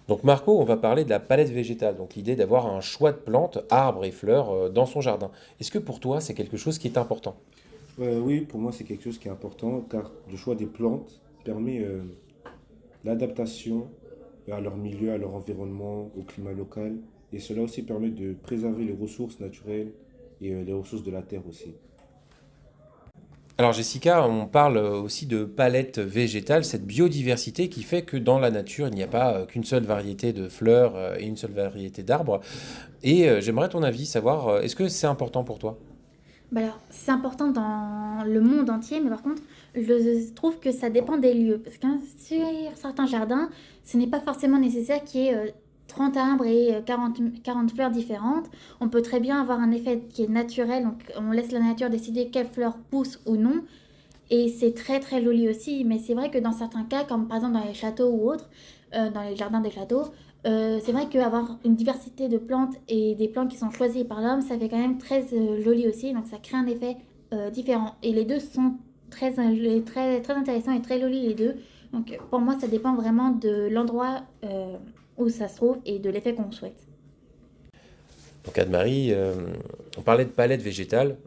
Donc Marco, on va parler de la palette végétale, donc l'idée d'avoir un choix de plantes, arbres et fleurs dans son jardin. Est-ce que pour toi c'est quelque chose qui est important? Oui, pour moi, c'est quelque chose qui est important car le choix des plantes permet l'adaptation à leur milieu, à leur environnement, au climat local. Et cela aussi permet de préserver les ressources naturelles et les ressources de la terre aussi. Alors Jessica, on parle aussi de palette végétale, cette biodiversité qui fait que dans la nature il n'y a pas qu'une seule variété de fleurs et une seule variété d'arbres. Et j'aimerais ton avis, savoir est-ce que c'est important pour toi? Bah alors, c'est important dans le monde entier, mais par contre, je trouve que ça dépend des lieux. Parce que sur certains jardins, ce n'est pas forcément nécessaire qu'il y ait 30 arbres et 40 fleurs différentes. On peut très bien avoir un effet qui est naturel, donc on laisse la nature décider quelles fleurs poussent ou non. Et c'est très très joli aussi, mais c'est vrai que dans certains cas, comme par exemple dans les châteaux ou autres, dans les jardins des châteaux, c'est vrai qu'avoir une diversité de plantes et des plantes qui sont choisies par l'homme, ça fait quand même très joli aussi, donc ça crée un effet différent. Et les deux sont très intéressants et très jolis les deux. Donc pour moi, ça dépend vraiment de l'endroit où ça se trouve et de l'effet qu'on souhaite. Donc Anne-Marie, on parlait de palette végétale.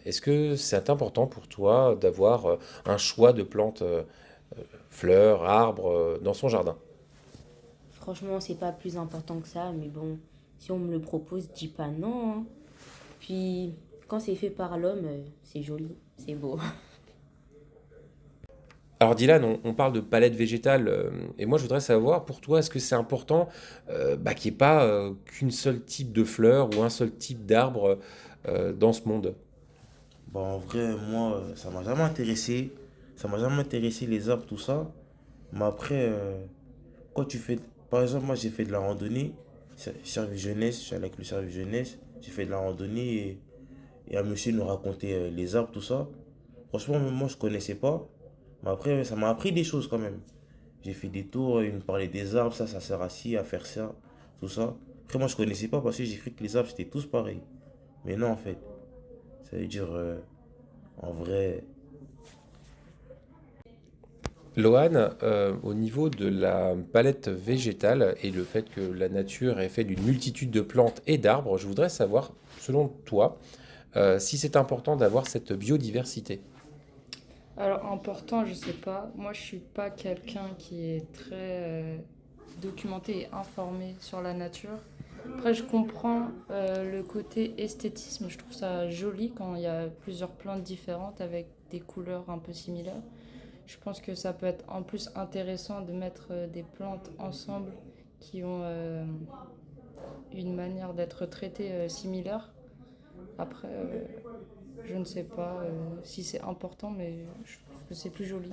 Est-ce que c'est important pour toi d'avoir un choix de plantes, fleurs, arbres dans son jardin? Franchement, c'est pas plus important que ça, mais bon, si on me le propose, je dis pas non, hein. Puis, quand c'est fait par l'homme, c'est joli, c'est beau. Alors Dylan, on parle de palette végétale, et moi je voudrais savoir, pour toi, est-ce que c'est important qu'il n'y ait pas qu'une seule type de fleur ou un seul type d'arbre dans ce monde? Bah, en vrai, moi, ça m'a jamais intéressé. Ça m'a jamais intéressé les arbres, tout ça. Mais après, quand tu fais. Par exemple, moi, j'ai fait de la randonnée. Service jeunesse, je suis allé avec le service jeunesse. J'ai fait de la randonnée et un monsieur nous racontait les arbres, tout ça. Franchement, même moi, je connaissais pas. Mais après, ça m'a appris des choses quand même. J'ai fait des tours, il me parlait des arbres, ça sert à ci, à faire ça, tout ça. Après, moi, je connaissais pas parce que j'ai cru que les arbres, c'était tous pareils. Mais non, en fait. Ça veut dire, en vrai. Lohan, au niveau de la palette végétale et le fait que la nature est faite d'une multitude de plantes et d'arbres, je voudrais savoir, selon toi, si c'est important d'avoir cette biodiversité. Alors, important, je sais pas. Moi, je suis pas quelqu'un qui est très documenté et informé sur la nature. Après, je comprends le côté esthétisme. Je trouve ça joli quand il y a plusieurs plantes différentes avec des couleurs un peu similaires. Je pense que ça peut être en plus intéressant de mettre des plantes ensemble qui ont une manière d'être traitées similaire. Après, je ne sais pas si c'est important, mais je trouve que c'est plus joli.